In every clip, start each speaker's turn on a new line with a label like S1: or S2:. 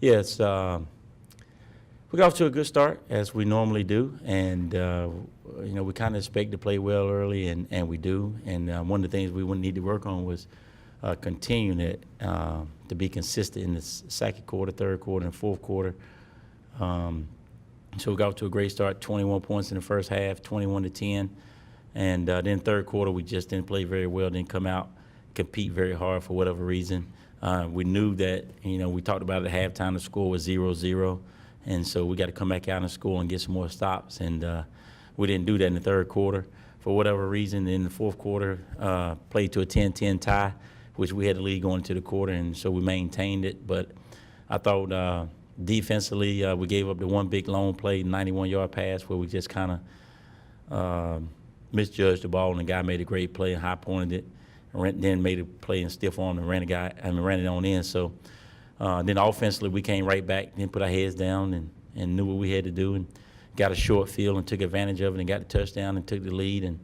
S1: Yes, we got off to a good start as we normally do, and we kind of expect to play well early, and we do. And one of the things we would need to work on was continuing it to be consistent in the second quarter, third quarter, and fourth quarter. So we got off to a great start, 21 points in the first half, 21-10. And then third quarter, we just didn't play very well, didn't come out, compete very hard for whatever reason. We knew that, we talked about it at halftime, the score was 0-0. And so we got to come back out and score and get some more stops. And we didn't do that in the third quarter for whatever reason. In the fourth quarter, played to a 10-10 tie, which we had the lead going into the quarter, and so we maintained it. But I thought defensively, we gave up the one big long play, 91-yard pass, where we just kind of misjudged the ball, and the guy made a great play and high-pointed it, then made a play and stiff-armed and ran it on in. So then offensively, we came right back, then put our heads down and knew what we had to do, and got a short field and took advantage of it and got the touchdown and took the lead. And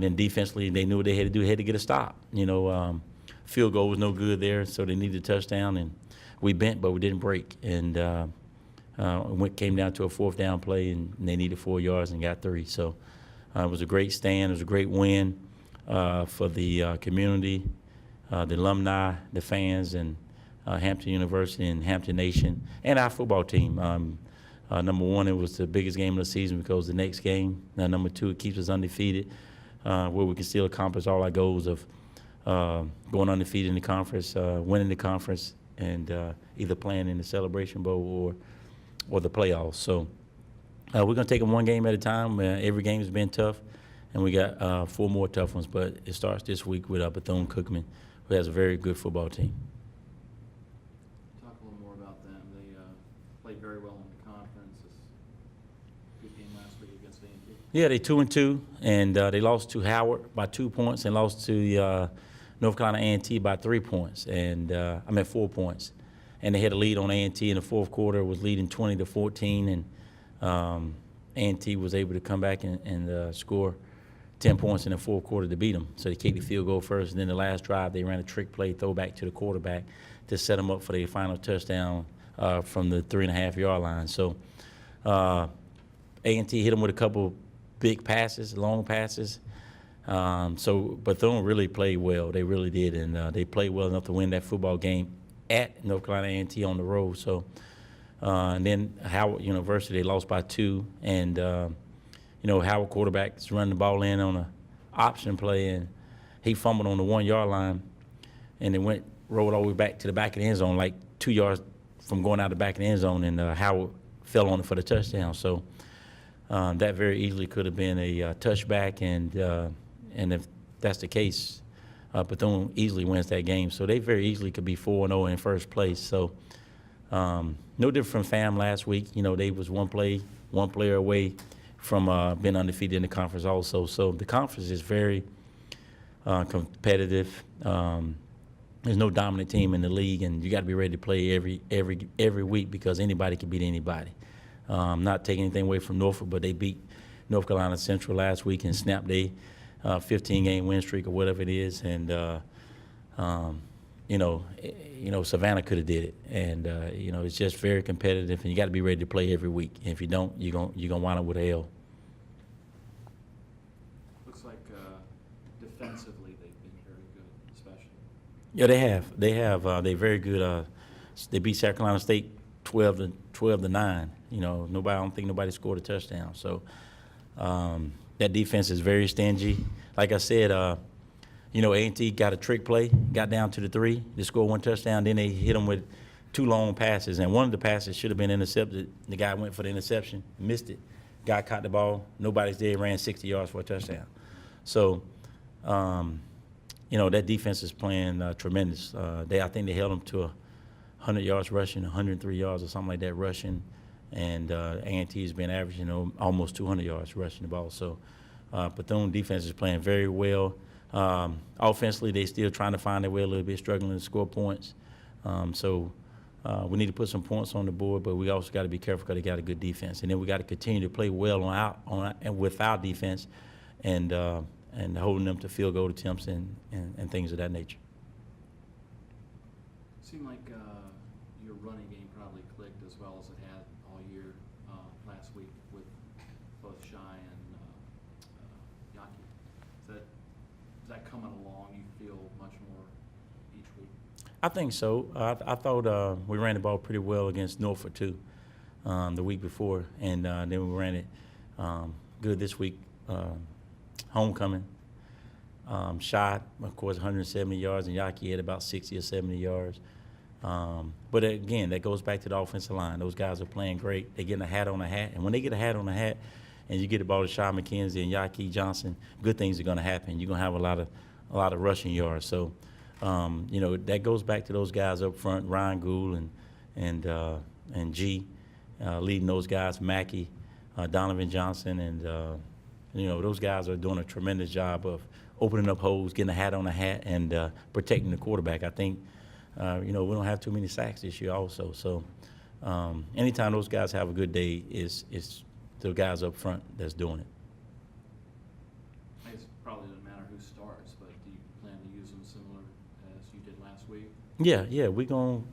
S1: then defensively, they knew what they had to do. They had to get a stop. Field goal was no good there, so they needed a touchdown, and we bent, but we didn't break. And came down to a fourth down play, and they needed 4 yards and got 3. So it was a great stand. It was a great win for the community, the alumni, the fans, and Hampton University and Hampton Nation, and our football team. Number one, it was the biggest game of the season because the next game. Number two, it keeps us undefeated, where we can still accomplish all our goals of going undefeated in the conference, winning the conference, and either playing in the Celebration Bowl or the playoffs. So we're going to take them one game at a time. Every game has been tough, and we got 4 more tough ones. But it starts this week with Bethune Cookman, who has a very good football team.
S2: Talk a little more about them. They played very well in the conference. Good game last week against A&T.
S1: Yeah, they 2-2, and they lost to Howard by 2 points and lost to North Carolina A&T by 3 points, and 4 points. And they had a lead on A&T in the fourth quarter, was leading 20-14, and A&T was able to come back and score 10 points in the fourth quarter to beat them. So they kicked the field goal first, and then the last drive they ran a trick play, throwback to the quarterback to set them up for their final touchdown from the 3.5-yard line. So A&T hit them with a couple big passes, long passes. So Bethune really played well. They really did, and they played well enough to win that football game at North Carolina A&T on the road. So, and then Howard University, they lost by 2, and Howard quarterback is running the ball in on an option play, and he fumbled on the 1-yard line, and it rolled all the way back to the back of the end zone, like 2 yards from going out the back of the end zone, and Howard fell on it for the touchdown. So that very easily could have been a touchback, and if that's the case, Bethune easily wins that game. So they very easily could be 4-0 in first place. So no different from FAM last week. They was one player away from being undefeated in the conference also. So the conference is very competitive. There's no dominant team in the league, and you got to be ready to play every week because anybody can beat anybody. Not taking anything away from Norfolk, but they beat North Carolina Central last week and snapped their 15-game win streak or whatever it is, and Savannah could have did it, and it's just very competitive, and you got to be ready to play every week. And if you don't, you're gonna wind up with a L.
S2: Looks like defensively they've been very good, especially.
S1: Yeah, they have. They're very good. They beat South Carolina State 12-9. I don't think nobody scored a touchdown. So. That defense is very stingy. Like I said, A&T got a trick play, got down to the 3, they scored 1 touchdown, then they hit them with 2 long passes, and one of the passes should have been intercepted. The guy went for the interception, missed it. Guy caught the ball, nobody's there, ran 60 yards for a touchdown. So, that defense is playing tremendous. I think they held them to 100 yards rushing, 103 yards or something like that rushing. And A&T has been averaging almost 200 yards rushing the ball. So Bethune defense is playing very well. Offensively, they still trying to find their way a little bit, struggling to score points. So we need to put some points on the board, but we also got to be careful because they got a good defense. And then we got to continue to play well with our defense and holding them to field goal attempts and things of that nature.
S2: It seemed like your running game probably clicked as well as it had all year last week with both Shy and Yaki. Is that coming along? You feel much more each week?
S1: I think so. I thought we ran the ball pretty well against Norfolk too the week before, and then we ran it good this week. Homecoming. Shot, of course, 170 yards, and Yaki had about 60 or 70 yards. But again, that goes back to the offensive line. Those guys are playing great. They're getting a hat on a hat, and when they get a hat on a hat, and you get the ball to Shy McKenzie and Yaki Johnson, good things are going to happen. You're going to have a lot of rushing yards. So, that goes back to those guys up front, Ryan Gould and G, leading those guys, Mackey, Donovan Johnson, and those guys are doing a tremendous job of opening up holes, getting a hat on a hat, and protecting the quarterback. I think, we don't have too many sacks this year also. So anytime those guys have a good day, it's the guys up front that's doing it.
S2: I guess it probably doesn't matter who starts, but do you plan to use them similar as you did last week?
S1: Yeah, we're going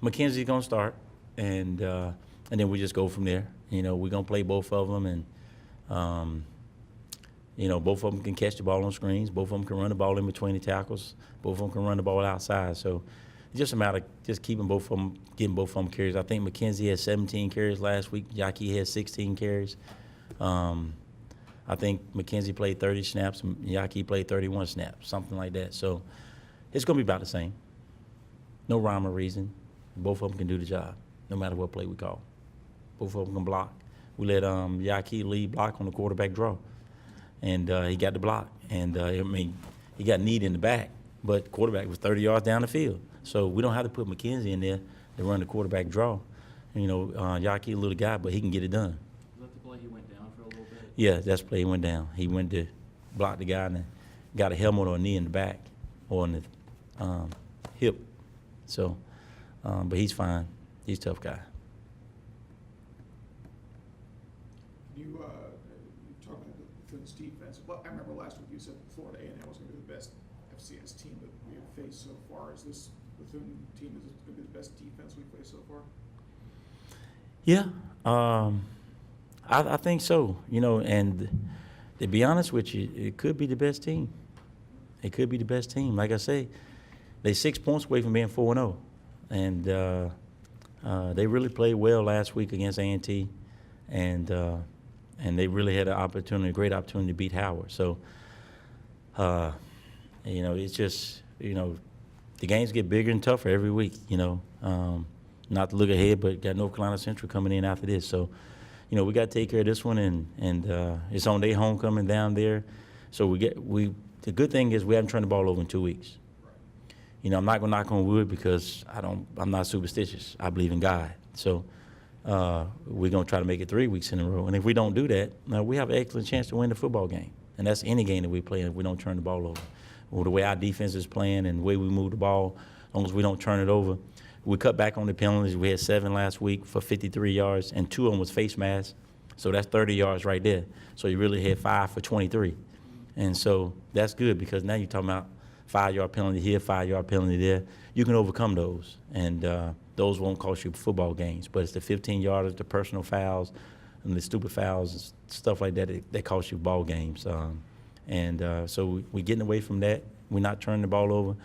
S1: McKenzie's going to start, and then we just go from there. We're going to play both of them, and both of them can catch the ball on screens. Both of them can run the ball in between the tackles. Both of them can run the ball outside. So it's just a matter of just keeping both of them, getting both of them carries. I think McKenzie had 17 carries last week. Yaki had 16 carries. I think McKenzie played 30 snaps and Yaki played 31 snaps, something like that. So it's going to be about the same. No rhyme or reason. Both of them can do the job, no matter what play we call. Both of them can block. We let Yaki lead block on the quarterback draw, and he got the block. And, he got need in the back, but quarterback was 30 yards down the field. So we don't have to put McKenzie in there to run the quarterback draw. Yaki a little guy, but he can get it done.
S2: Was that the play he went down for a little bit?
S1: Yeah, that's the play he went down. He went to block the guy and got a helmet or a knee in the back or in the hip. So, but he's fine. He's a tough guy.
S3: You talked about the Bethune's defense. Well, I remember last week you said Florida A&M was going to be the best FCS team that we have faced so far. Is this Bethune team going to be the best defense we've faced so far?
S1: Yeah, I think so. And to be honest with you, it could be the best team. It could be the best team. Like I say, they're 6 points away from being 4-0, and they really played well last week against A&T, and they really had a great opportunity to beat Howard. So, it's just, the games get bigger and tougher every week, not to look ahead, but got North Carolina Central coming in after this. So, we got to take care of this one, and it's on their homecoming down there. So the good thing is we haven't turned the ball over in 2 weeks. I'm not going to knock on wood because I'm not superstitious. I believe in God. So we're going to try to make it 3 weeks in a row. And if we don't do that, we have an excellent chance to win the football game. And that's any game that we play if we don't turn the ball over. Well, the way our defense is playing and the way we move the ball, as long as we don't turn it over. We cut back on the penalties. We had 7 last week for 53 yards, and 2 of them was face masks. So that's 30 yards right there. So you really had 5 for 23. And so that's good because now you're talking about 5-yard penalty here, 5-yard penalty there. You can overcome those, and those won't cost you football games. But it's the 15-yarders, the personal fouls, and the stupid fouls, stuff like that that cost you ball games. So we're getting away from that. We're not turning the ball over.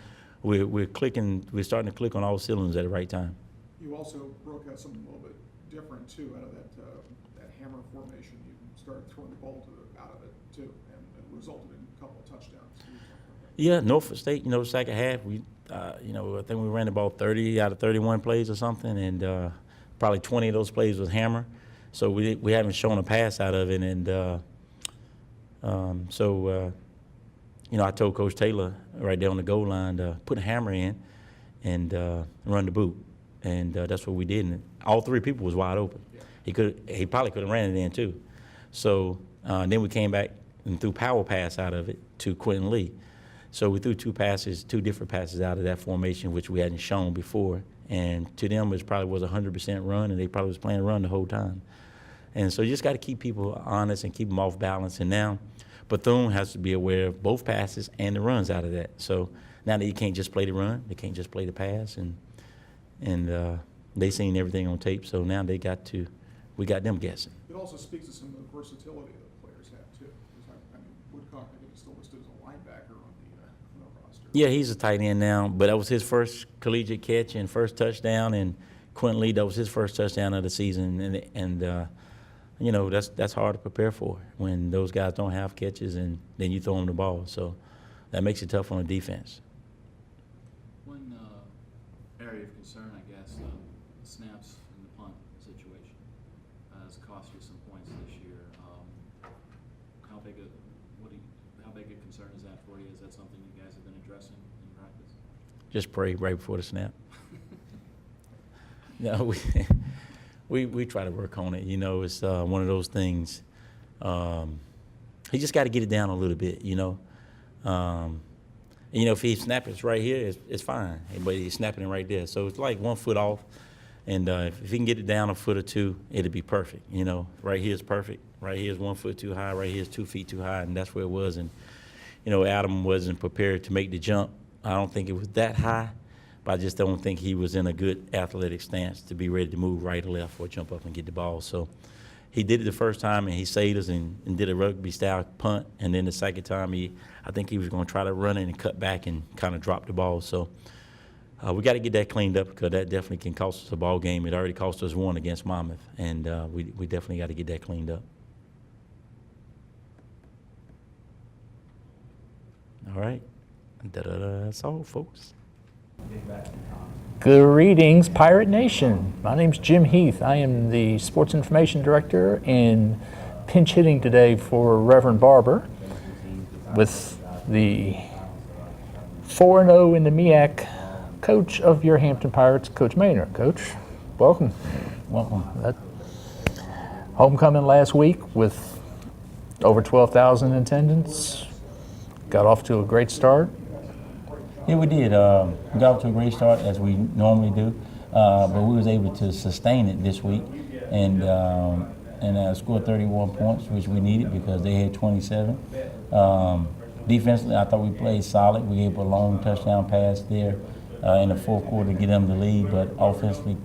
S1: We're clicking. We're starting to click on all cylinders at the right time.
S3: You also broke out something a little bit different too out of that hammer formation. You started throwing the ball out of it too, and it resulted in a couple of touchdowns.
S1: Yeah, Norfolk State. Second half, I think we ran the ball 30 out of 31 plays or something, and probably 20 of those plays was hammer. So we haven't shown a pass out of it, and I told Coach Taylor right there on the goal line to put a hammer in and run the boot, and that's what we did. And all 3 people was wide open. Yeah. He probably could have ran it in too. So then we came back and threw power pass out of it to Quentin Lee. So we threw 2 different passes out of that formation, which we hadn't shown before. And to them, it probably was 100% run, and they probably was playing run the whole time. And so you just got to keep people honest and keep them off balance. And now Bethune has to be aware of both passes and the runs out of that. So now that you can't just play the run, they can't just play the pass, and they seen everything on tape, so now we got them guessing.
S3: It also speaks to some of the versatility that the players have too. 'Cause I mean, Woodcock, I think, is still listed as a linebacker on the roster.
S1: Yeah, he's a tight end now, but that was his first collegiate catch and first touchdown. And Quentin Lee, that was his first touchdown of the season. And you know, that's hard to prepare for when those guys don't have catches and then you throw them the ball. So that makes it tough on the defense.
S2: One area of concern, I guess, the snaps in the punt situation has cost you some points this year. How big a concern is that for you? Is that something you guys have been addressing in practice?
S1: Just pray right before the snap. No, we try to work on it. You know, it's one of those things. He just got to get it down a little bit, you know. And, you know, if he snaps it right here, it's fine. But he's snapping it right there. So it's like 1 foot off. And if he can get it down a foot or two, it'll be perfect. You know, right here is perfect. Right here is 1 foot too high. Right here is 2 feet too high. And that's where it was. And, you know, Adam wasn't prepared to make the jump. I don't think it was that high. But I just don't think he was in a good athletic stance to be ready to move right or left or jump up and get the ball. So he did it the first time, and he saved us and did a rugby-style punt. And then the second time, I think he was going to try to run it and cut back and kind of drop the ball. So we got to get that cleaned up because that definitely can cost us a ball game. It already cost us one against Monmouth, and we definitely got to get that cleaned up. All right. That's all, folks.
S4: Greetings, Pirate Nation. My name's Jim Heath. I am the Sports Information Director and pinch hitting today for Reverend Barber with the 4-0 in the MEAC coach of your Hampton Pirates, Coach Maynard. Coach, welcome.
S1: Welcome.
S4: Homecoming last week with over 12,000 in attendance. Got off to a great start.
S1: Yeah, we did. We got off to a great start as we normally do, but we was able to sustain it this week and scored 31 points, which we needed because they had 27. Defensively, I thought we played solid. We gave a long touchdown pass there in the fourth quarter to get them the lead, but offensively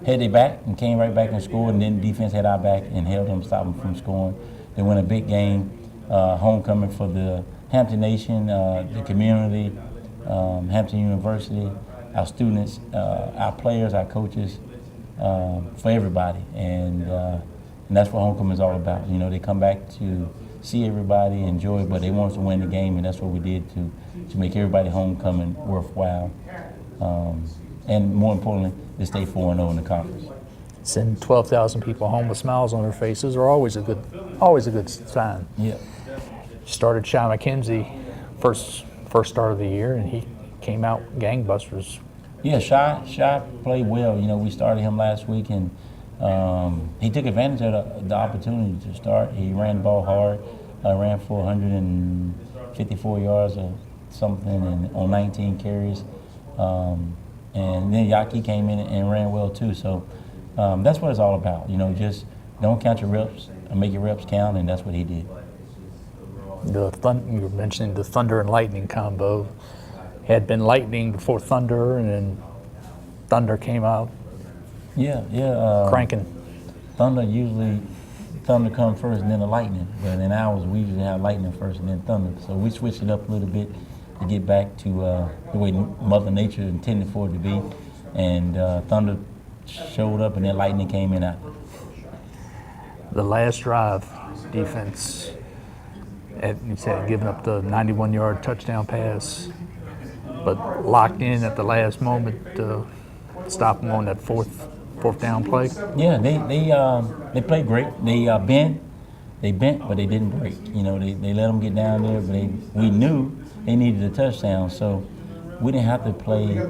S1: had their back and came right back and scored, and then defense had our back and held them, stopped them from scoring. They won a big game, homecoming for the Hampton Nation, the community, Hampton University, our students, our players, our coaches, for everybody. And that's what homecoming is all about. You know, they come back to see everybody, enjoy, but they want us to win the game, and that's what we did to make everybody homecoming worthwhile. And more importantly, to stay 4-0 in the conference.
S4: Send 12,000 people home with smiles on their faces are always a good sign.
S1: Yeah.
S4: Started Shy McKenzie first start of the year, and he came out gangbusters.
S1: Yeah, Shy played well. You know, we started him last week, and he took advantage of the opportunity to start. He ran the ball hard, ran for 154 yards or something, and on 19 carries. And then Yaki came in and ran well too. So that's what it's all about. You know, just don't count your reps, make your reps count, and that's what he did.
S4: You were mentioning the thunder and lightning combo. Had been lightning before thunder, and then thunder came out.
S1: Yeah.
S4: Cranking.
S1: Thunder comes first, and then the lightning. But in ours, we usually have lightning first, and then thunder. So we switched it up a little bit to get back to the way Mother Nature intended for it to be. And thunder showed up, and then lightning came in after.
S4: The last drive, defense. You said giving up the 91-yard touchdown pass, but locked in at the last moment to stop them on that fourth down play.
S1: Yeah, they played great. They bent, but they didn't break. You know, they let them get down there, but we knew they needed a touchdown, so we didn't have to play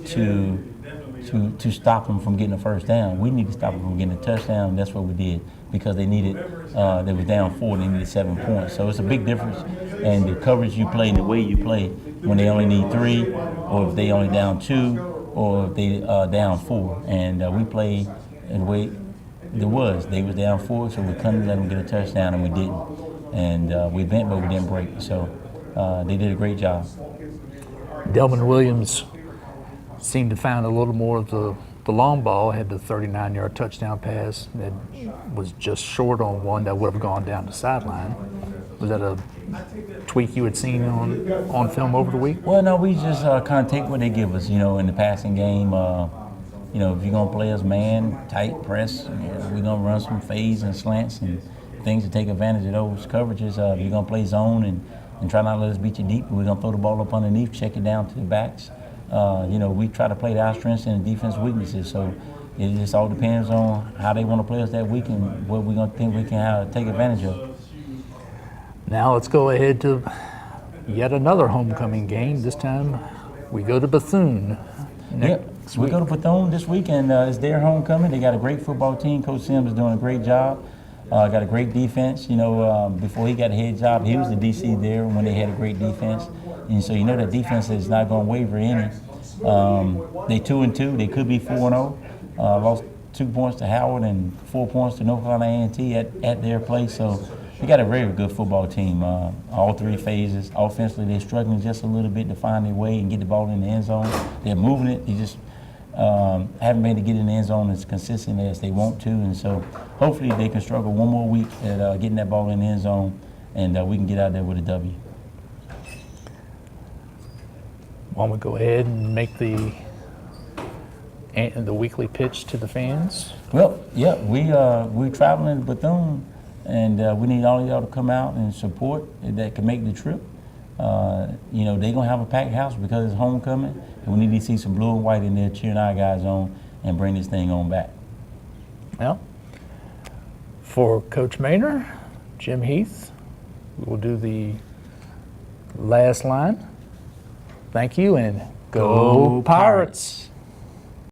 S1: to stop them from getting a first down. We needed to stop them from getting a touchdown, and that's what we did. Because they was down 4, they needed 7 points. So it's a big difference in the coverage you play and the way you play when they only need 3, or if they only down 2, or if they down 4. And we played in the way they was down 4, so we couldn't let them get a touchdown, and we didn't. And we bent, but we didn't break. So they did a great job.
S4: Delvin Williams seemed to find a little more of the long ball. Had the 39-yard touchdown pass that was just short on one that would have gone down the sideline. Was that a tweak you had seen on film over the week?
S1: Well, no, we just kind of take what they give us, in the passing game. If you're going to play us man, tight press, we're going to run some fades and slants and things to take advantage of those coverages. If you're going to play zone and try not to let us beat you deep, we're going to throw the ball up underneath, check it down to the backs. We try to play to our strengths and defense weaknesses. So it just all depends on how they want to play us that week and what we're going to think we can take advantage of.
S4: Now let's go ahead to yet another homecoming game. This time we go to Bethune.
S1: Yep, we go to Bethune this week, and it's their homecoming. They got a great football team. Coach Sims is doing a great job. Got a great defense. Before he got a head job, he was the DC there when they had a great defense. And so that defense is not going to waver any. They 2-2. They could be 4-0. Lost 2 points to Howard and 4 points to North Carolina A&T at their place. So we got a very good football team. All 3 phases. Offensively, they're struggling just a little bit to find their way and get the ball in the end zone. They're moving it. They just haven't been able to get in the end zone as consistently as they want to. And so hopefully they can struggle one more week at getting that ball in the end zone, and we can get out there with a W.
S4: Why don't we go ahead and make the weekly pitch to the fans?
S1: Well, yeah, we're traveling to Bethune, and we need all of y'all to come out and support that can make the trip. They're going to have a packed house because it's homecoming, and we need to see some blue and white in there cheering our guys on and bring this thing on back.
S4: Well, for Coach Maynor, Jim Heath, we'll do the last line. Thank you, and go Pirates!